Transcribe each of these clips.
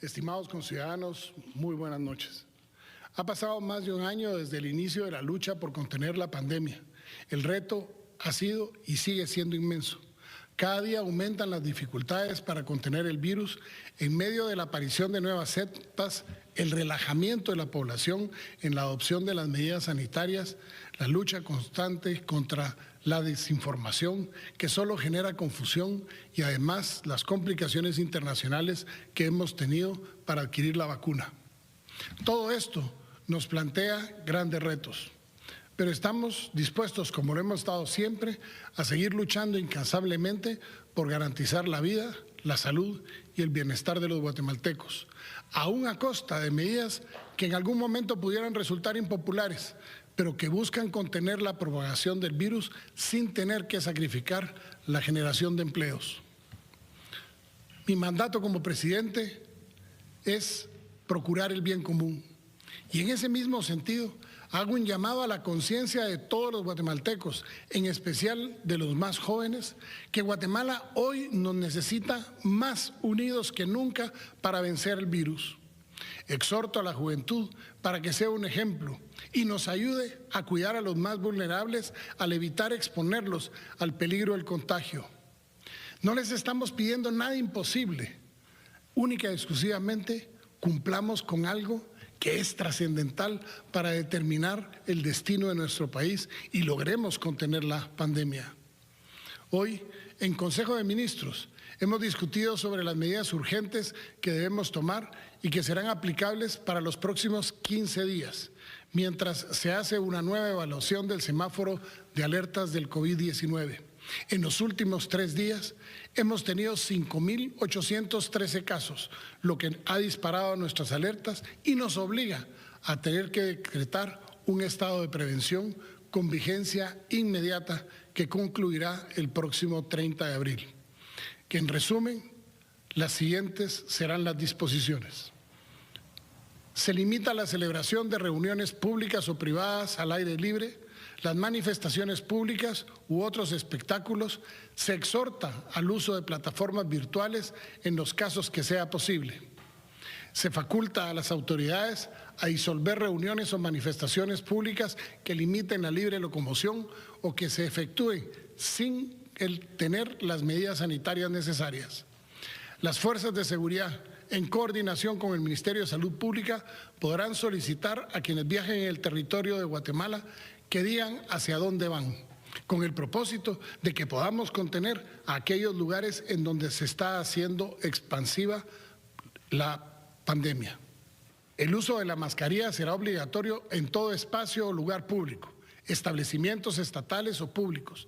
Estimados conciudadanos, muy buenas noches. Ha pasado más de un año desde el inicio de la lucha por contener la pandemia. El reto ha sido y sigue siendo inmenso. Cada día aumentan las dificultades para contener el virus en medio de la aparición de nuevas cepas, el relajamiento de la población en la adopción de las medidas sanitarias, la lucha constante contra la desinformación que solo genera confusión y además las complicaciones internacionales que hemos tenido para adquirir la vacuna. Todo esto nos plantea grandes retos. Pero estamos dispuestos, como lo hemos estado siempre, a seguir luchando incansablemente por garantizar la vida, la salud y el bienestar de los guatemaltecos, aún a costa de medidas que en algún momento pudieran resultar impopulares, pero que buscan contener la propagación del virus sin tener que sacrificar la generación de empleos. Mi mandato como presidente es procurar el bien común y en ese mismo sentido hago un llamado a la conciencia de todos los guatemaltecos, en especial de los más jóvenes, que Guatemala hoy nos necesita más unidos que nunca para vencer el virus. Exhorto a la juventud para que sea un ejemplo y nos ayude a cuidar a los más vulnerables al evitar exponerlos al peligro del contagio. No les estamos pidiendo nada imposible, única y exclusivamente cumplamos con algo que es trascendental para determinar el destino de nuestro país y logremos contener la pandemia. Hoy, en Consejo de Ministros, hemos discutido sobre las medidas urgentes que debemos tomar y que serán aplicables para los próximos 15 días, mientras se hace una nueva evaluación del semáforo de alertas del COVID-19. En los últimos 3 días hemos tenido 5.813 casos, lo que ha disparado nuestras alertas y nos obliga a tener que decretar un estado de prevención con vigencia inmediata que concluirá el próximo 30 de abril. Que en resumen, las siguientes serán las disposiciones. Se limita la celebración de reuniones públicas o privadas al aire libre, las manifestaciones públicas u otros espectáculos. Se exhorta al uso de plataformas virtuales en los casos que sea posible. Se faculta a las autoridades a disolver reuniones o manifestaciones públicas que limiten la libre locomoción o que se efectúen sin tener las medidas sanitarias necesarias. Las fuerzas de seguridad, en coordinación con el Ministerio de Salud Pública, podrán solicitar a quienes viajen en el territorio de Guatemala que digan hacia dónde van, con el propósito de que podamos contener a aquellos lugares en donde se está haciendo expansiva la pandemia. El uso de la mascarilla será obligatorio en todo espacio o lugar público, establecimientos estatales o públicos,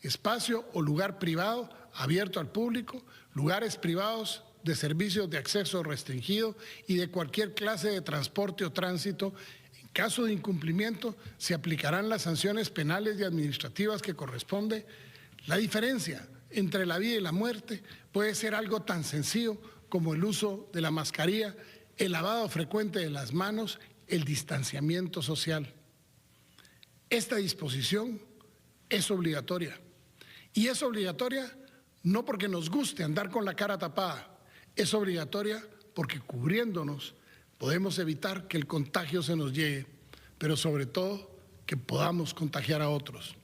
espacio o lugar privado abierto al público, lugares privados de servicios de acceso restringido y de cualquier clase de transporte o tránsito. En caso de incumplimiento, se aplicarán las sanciones penales y administrativas que corresponde. La diferencia entre la vida y la muerte puede ser algo tan sencillo como el uso de la mascarilla, el lavado frecuente de las manos, el distanciamiento social. Esta disposición es obligatoria. Y es obligatoria no porque nos guste andar con la cara tapada, es obligatoria porque cubriéndonos podemos evitar que el contagio se nos llegue, pero sobre todo que podamos contagiar a otros.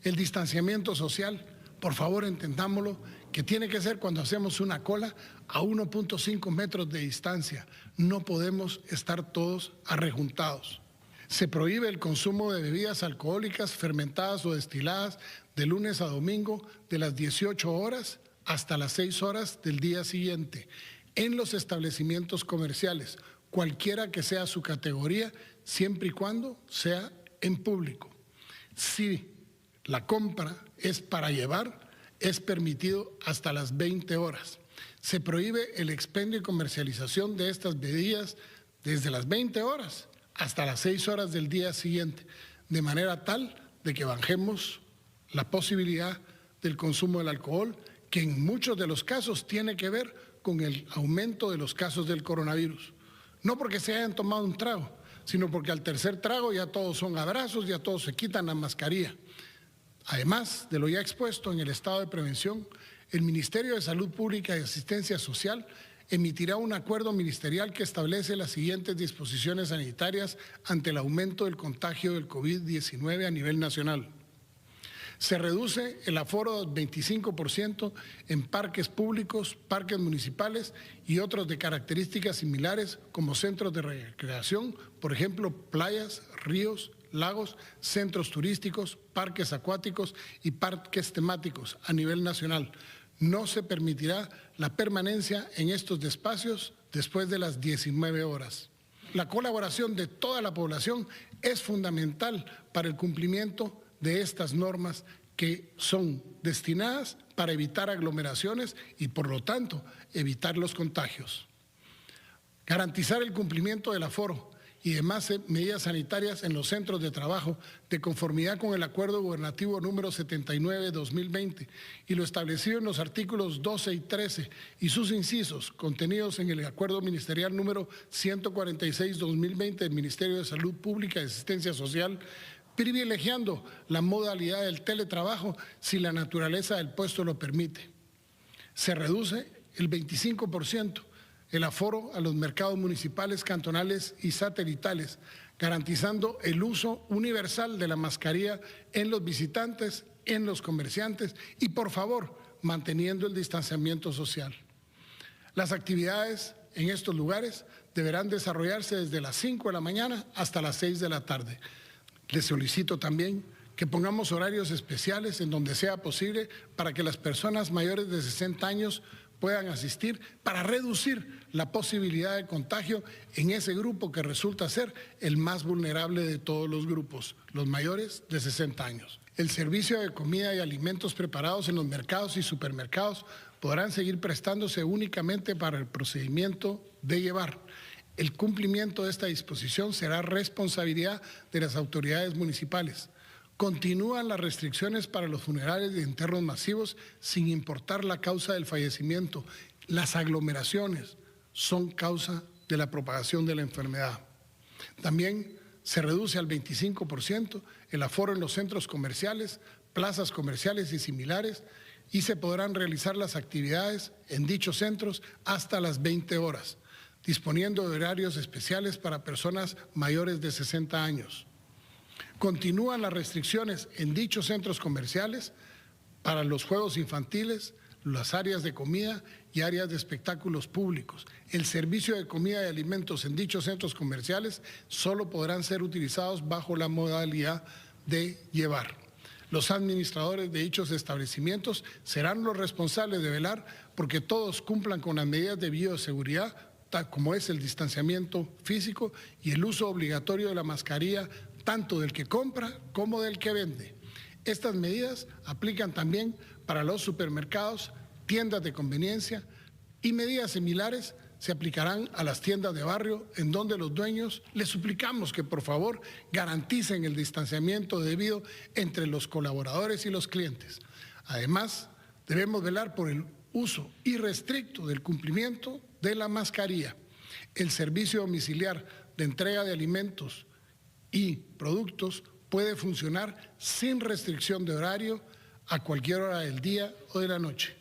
El distanciamiento social, por favor entendámoslo, que tiene que ser cuando hacemos una cola a 1.5 metros de distancia. No podemos estar todos arrejuntados. Se prohíbe el consumo de bebidas alcohólicas fermentadas o destiladas de lunes a domingo de las 18 horas hasta las 6 horas del día siguiente en los establecimientos comerciales, cualquiera que sea su categoría, siempre y cuando sea en público. Si la compra es para llevar, es permitido hasta las 20 horas. Se prohíbe el expendio y comercialización de estas bebidas desde las 20 horas hasta las 6 horas del día siguiente, de manera tal de que bajemos la posibilidad del consumo del alcohol, que en muchos de los casos tiene que ver con el aumento de los casos del coronavirus. No porque se hayan tomado un trago, sino porque al tercer trago ya todos son abrazos, ya todos se quitan la mascarilla. Además de lo ya expuesto en el estado de prevención, el Ministerio de Salud Pública y Asistencia Social emitirá un acuerdo ministerial que establece las siguientes disposiciones sanitarias ante el aumento del contagio del COVID-19 a nivel nacional. Se reduce el aforo del 25% en parques públicos, parques municipales y otros de características similares como centros de recreación, por ejemplo, playas, ríos, lagos, centros turísticos, parques acuáticos y parques temáticos a nivel nacional. No se permitirá la permanencia en estos espacios después de las 19 horas. La colaboración de toda la población es fundamental para el cumplimiento de estas normas que son destinadas para evitar aglomeraciones y, por lo tanto, evitar los contagios. Garantizar el cumplimiento del aforo y demás medidas sanitarias en los centros de trabajo de conformidad con el Acuerdo Gubernativo número 79/2020 y lo establecido en los artículos 12 y 13 y sus incisos contenidos en el Acuerdo Ministerial número 146/2020 del Ministerio de Salud Pública y Asistencia Social, privilegiando la modalidad del teletrabajo si la naturaleza del puesto lo permite. Se reduce el 25% el aforo a los mercados municipales, cantonales y satelitales, garantizando el uso universal de la mascarilla en los visitantes, en los comerciantes y, por favor, manteniendo el distanciamiento social. Las actividades en estos lugares deberán desarrollarse desde las 5 de la mañana hasta las 6 de la tarde. Les solicito también que pongamos horarios especiales en donde sea posible para que las personas mayores de 60 años puedan asistir para reducir la posibilidad de contagio en ese grupo que resulta ser el más vulnerable de todos los grupos, los mayores de 60 años. El servicio de comida y alimentos preparados en los mercados y supermercados podrán seguir prestándose únicamente para el procedimiento de llevar. El cumplimiento de esta disposición será responsabilidad de las autoridades municipales. Continúan las restricciones para los funerales de entierros masivos sin importar la causa del fallecimiento. Las aglomeraciones son causa de la propagación de la enfermedad. También se reduce al 25% el aforo en los centros comerciales, plazas comerciales y similares y se podrán realizar las actividades en dichos centros hasta las 20 horas, disponiendo de horarios especiales para personas mayores de 60 años. Continúan las restricciones en dichos centros comerciales para los juegos infantiles, las áreas de comida y áreas de espectáculos públicos. El servicio de comida y alimentos en dichos centros comerciales solo podrán ser utilizados bajo la modalidad de llevar. Los administradores de dichos establecimientos serán los responsables de velar porque todos cumplan con las medidas de bioseguridad, tal como es el distanciamiento físico y el uso obligatorio de la mascarilla tanto del que compra como del que vende. Estas medidas aplican también para los supermercados, tiendas de conveniencia y medidas similares se aplicarán a las tiendas de barrio en donde los dueños les suplicamos que por favor garanticen el distanciamiento debido entre los colaboradores y los clientes. Además, debemos velar por el uso irrestricto del cumplimiento de la mascarilla. El servicio domiciliar de entrega de alimentos y productos puede funcionar sin restricción de horario a cualquier hora del día o de la noche.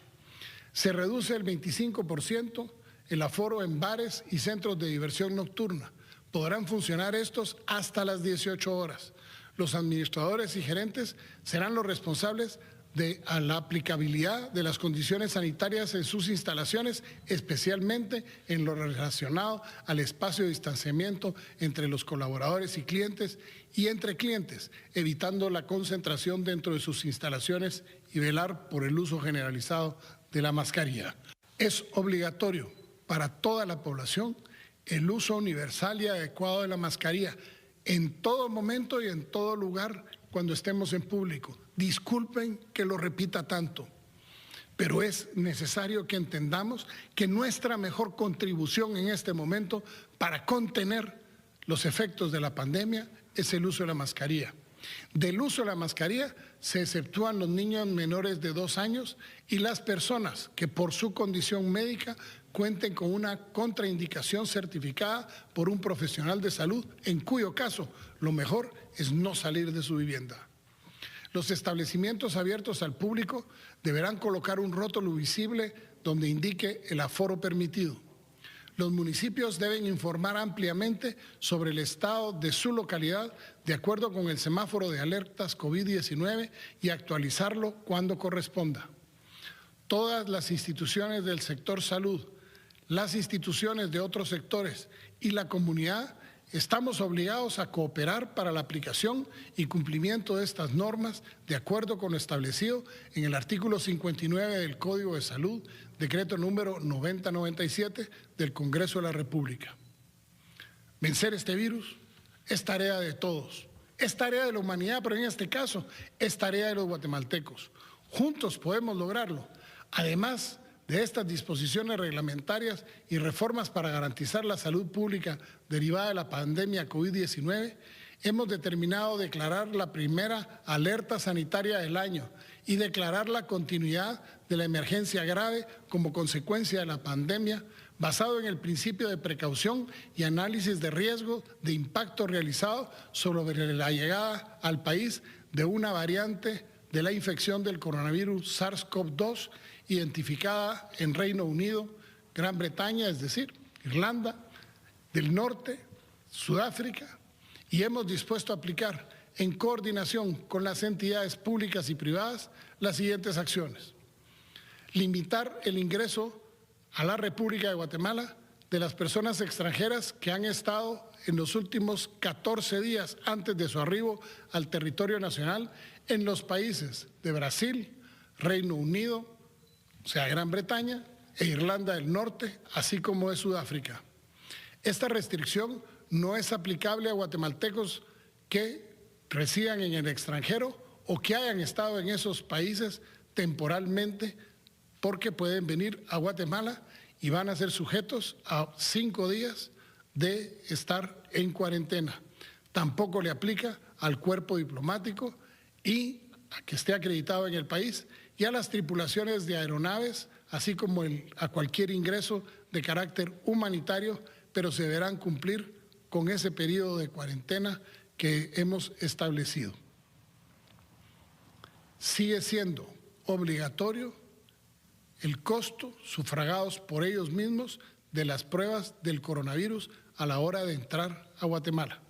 Se reduce el 25% el aforo en bares y centros de diversión nocturna. Podrán funcionar estos hasta las 18 horas. Los administradores y gerentes serán los responsables de la aplicabilidad de las condiciones sanitarias en sus instalaciones, especialmente en lo relacionado al espacio de distanciamiento entre los colaboradores y clientes y entre clientes, evitando la concentración dentro de sus instalaciones y velar por el uso generalizado de la mascarilla. Es obligatorio para toda la población el uso universal y adecuado de la mascarilla en todo momento y en todo lugar cuando estemos en público. Disculpen que lo repita tanto, pero es necesario que entendamos que nuestra mejor contribución en este momento para contener los efectos de la pandemia es el uso de la mascarilla. Del uso de la mascarilla se exceptúan los niños menores de 2 años y las personas que por su condición médica cuenten con una contraindicación certificada por un profesional de salud, en cuyo caso lo mejor es no salir de su vivienda. Los establecimientos abiertos al público deberán colocar un rótulo visible donde indique el aforo permitido. Los municipios deben informar ampliamente sobre el estado de su localidad de acuerdo con el semáforo de alertas COVID-19 y actualizarlo cuando corresponda. Todas las instituciones del sector salud, las instituciones de otros sectores y la comunidad estamos obligados a cooperar para la aplicación y cumplimiento de estas normas de acuerdo con lo establecido en el artículo 59 del Código de Salud, decreto número 9097 del Congreso de la República. Vencer este virus es tarea de todos, es tarea de la humanidad, pero en este caso es tarea de los guatemaltecos. Juntos podemos lograrlo. Además de estas disposiciones reglamentarias y reformas para garantizar la salud pública derivada de la pandemia COVID-19, hemos determinado declarar la primera alerta sanitaria del año y declarar la continuidad de la emergencia grave como consecuencia de la pandemia, basado en el principio de precaución y análisis de riesgo de impacto realizado sobre la llegada al país de una variante de la infección del coronavirus SARS-CoV-2 identificada en Reino Unido, Gran Bretaña, es decir, Irlanda del Norte, Sudáfrica, y hemos dispuesto a aplicar en coordinación con las entidades públicas y privadas las siguientes acciones. Limitar el ingreso a la República de Guatemala de las personas extranjeras que han estado en los últimos 14 días antes de su arribo al territorio nacional en los países de Brasil, Reino Unido, o sea, Gran Bretaña e Irlanda del Norte, así como de Sudáfrica. Esta restricción no es aplicable a guatemaltecos que residan en el extranjero o que hayan estado en esos países temporalmente, porque pueden venir a Guatemala y van a ser sujetos a 5 días de estar en cuarentena. Tampoco le aplica al cuerpo diplomático y a que esté acreditado en el país y a las tripulaciones de aeronaves, así como a cualquier ingreso de carácter humanitario, pero se deberán cumplir con ese periodo de cuarentena que hemos establecido. Sigue siendo obligatorio el costo sufragados por ellos mismos de las pruebas del coronavirus a la hora de entrar a Guatemala.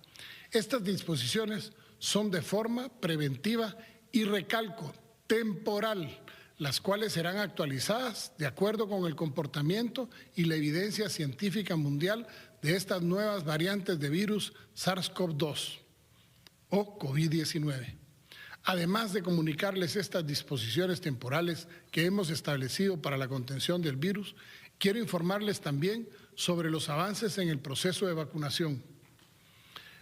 Estas disposiciones son de forma preventiva y recalco, temporal, las cuales serán actualizadas de acuerdo con el comportamiento y la evidencia científica mundial de estas nuevas variantes de virus SARS-CoV-2 o COVID-19. Además de comunicarles estas disposiciones temporales que hemos establecido para la contención del virus, quiero informarles también sobre los avances en el proceso de vacunación.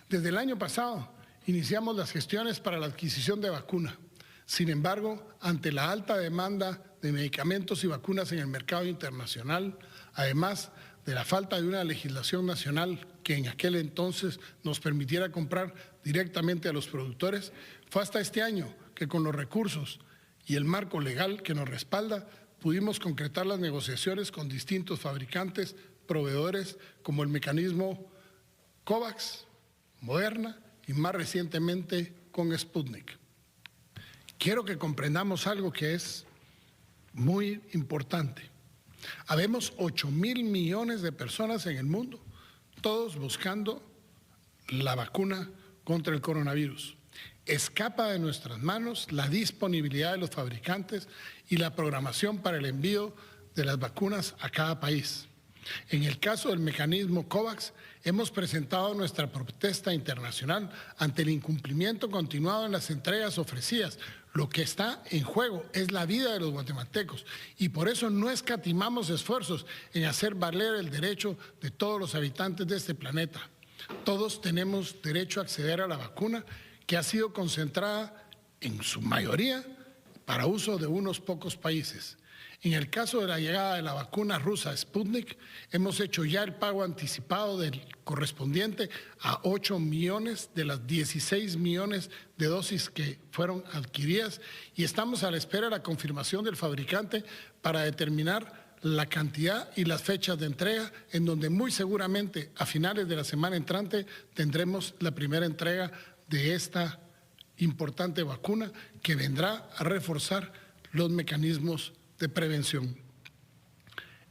Desde el año pasado iniciamos las gestiones para la adquisición de vacuna. Sin embargo, ante la alta demanda de medicamentos y vacunas en el mercado internacional, además de la falta de una legislación nacional que en aquel entonces nos permitiera comprar directamente a los productores, fue hasta este año que con los recursos y el marco legal que nos respalda pudimos concretar las negociaciones con distintos fabricantes, proveedores, como el mecanismo COVAX, Moderna y más recientemente con Sputnik. Quiero que comprendamos algo que es muy importante. Habemos 8.000 millones de personas en el mundo, todos buscando la vacuna contra el coronavirus. Escapa de nuestras manos la disponibilidad de los fabricantes y la programación para el envío de las vacunas a cada país. En el caso del mecanismo COVAX, hemos presentado nuestra protesta internacional ante el incumplimiento continuado en las entregas ofrecidas. Lo que está en juego es la vida de los guatemaltecos y por eso no escatimamos esfuerzos en hacer valer el derecho de todos los habitantes de este planeta. Todos tenemos derecho a acceder a la vacuna que ha sido concentrada en su mayoría para uso de unos pocos países. En el caso de la llegada de la vacuna rusa Sputnik, hemos hecho ya el pago anticipado del correspondiente a 8 millones de las 16 millones de dosis que fueron adquiridas y estamos a la espera de la confirmación del fabricante para determinar la cantidad y las fechas de entrega, en donde muy seguramente a finales de la semana entrante tendremos la primera entrega de esta importante vacuna que vendrá a reforzar los mecanismos de prevención.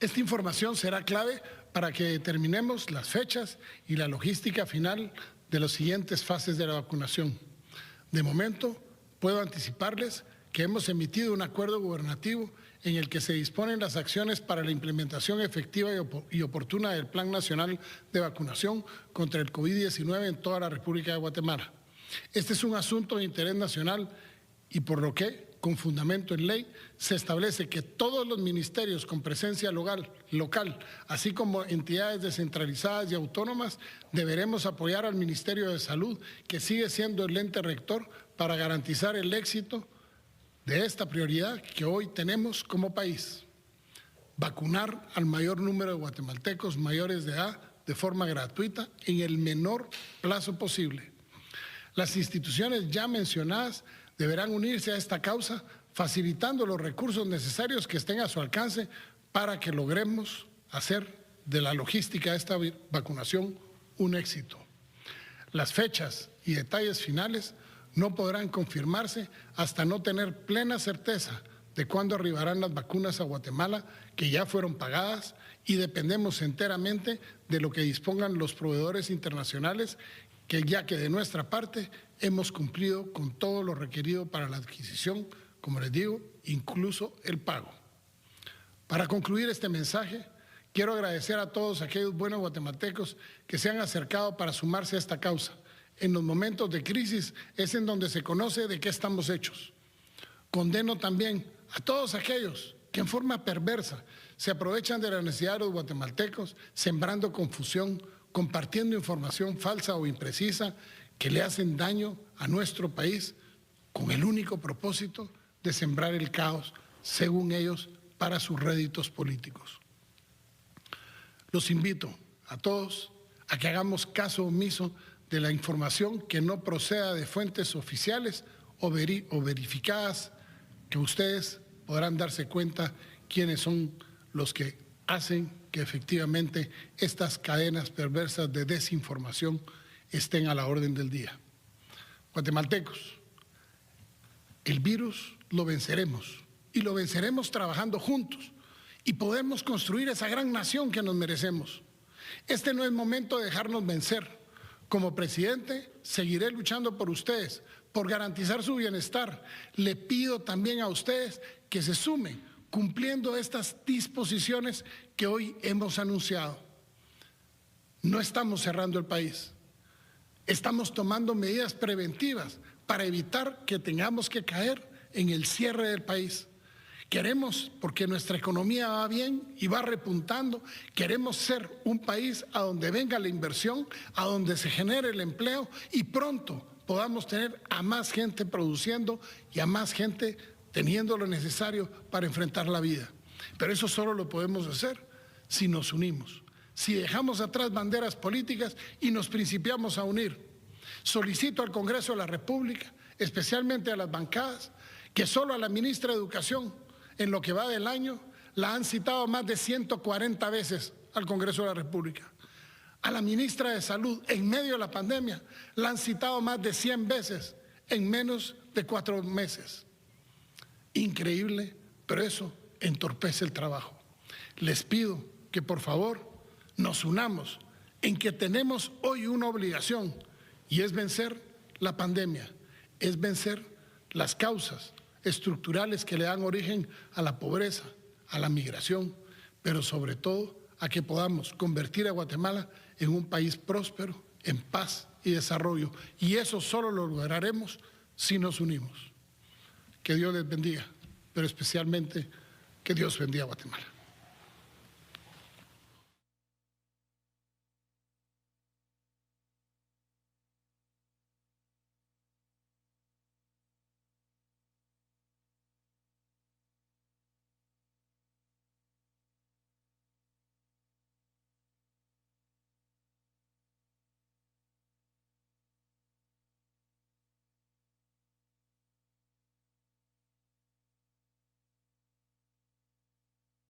Esta información será clave para que determinemos las fechas y la logística final de las siguientes fases de la vacunación. De momento, puedo anticiparles que hemos emitido un acuerdo gubernativo en el que se disponen las acciones para la implementación efectiva y oportuna del Plan Nacional de Vacunación contra el COVID-19 en toda la República de Guatemala. Este es un asunto de interés nacional y por lo que, con fundamento en ley, se establece que todos los ministerios con presencia local, así como entidades descentralizadas y autónomas, deberemos apoyar al Ministerio de Salud, que sigue siendo el ente rector para garantizar el éxito de esta prioridad que hoy tenemos como país: vacunar al mayor número de guatemaltecos mayores de edad de forma gratuita en el menor plazo posible. Las instituciones ya mencionadas deberán unirse a esta causa, facilitando los recursos necesarios que estén a su alcance para que logremos hacer de la logística de esta vacunación un éxito. Las fechas y detalles finales no podrán confirmarse hasta no tener plena certeza de cuándo arribarán las vacunas a Guatemala, que ya fueron pagadas, y dependemos enteramente de lo que dispongan los proveedores internacionales, ya que de nuestra parte hemos cumplido con todo lo requerido para la adquisición, como les digo, incluso el pago. Para concluir este mensaje, quiero agradecer a todos aquellos buenos guatemaltecos que se han acercado para sumarse a esta causa. En los momentos de crisis es en donde se conoce de qué estamos hechos. Condeno también a todos aquellos que en forma perversa se aprovechan de la necesidad de los guatemaltecos, sembrando confusión, compartiendo información falsa o imprecisa que le hacen daño a nuestro país con el único propósito de sembrar el caos, según ellos, para sus réditos políticos. Los invito a todos a que hagamos caso omiso de la información que no proceda de fuentes oficiales o verificadas, que ustedes podrán darse cuenta quiénes son los que hacen que efectivamente estas cadenas perversas de desinformación estén a la orden del día. Guatemaltecos, el virus lo venceremos y lo venceremos trabajando juntos y podemos construir esa gran nación que nos merecemos. Este no es momento de dejarnos vencer. Como presidente, seguiré luchando por ustedes, por garantizar su bienestar. Le pido también a ustedes que se sumen, cumpliendo estas disposiciones que hoy hemos anunciado. No estamos cerrando el país. Estamos tomando medidas preventivas para evitar que tengamos que caer en el cierre del país. Queremos, porque nuestra economía va bien y va repuntando, queremos ser un país a donde venga la inversión, a donde se genere el empleo y pronto podamos tener a más gente produciendo y a más gente teniendo lo necesario para enfrentar la vida. Pero eso solo lo podemos hacer si nos unimos, si dejamos atrás banderas políticas y nos principiamos a unir. Solicito al Congreso de la República, especialmente a las bancadas, que solo a la ministra de Educación, en lo que va del año, la han citado más de 140 veces al Congreso de la República. A la ministra de Salud, en medio de la pandemia, la han citado más de 100 veces en menos de 4 meses. Increíble, pero eso entorpece el trabajo. Les pido que por favor nos unamos en que tenemos hoy una obligación, y es vencer la pandemia, es vencer las causas estructurales que le dan origen a la pobreza, a la migración, pero sobre todo a que podamos convertir a Guatemala en un país próspero, en paz y desarrollo. Y eso solo lo lograremos si nos unimos. Que Dios les bendiga, pero especialmente que Dios bendiga a Guatemala.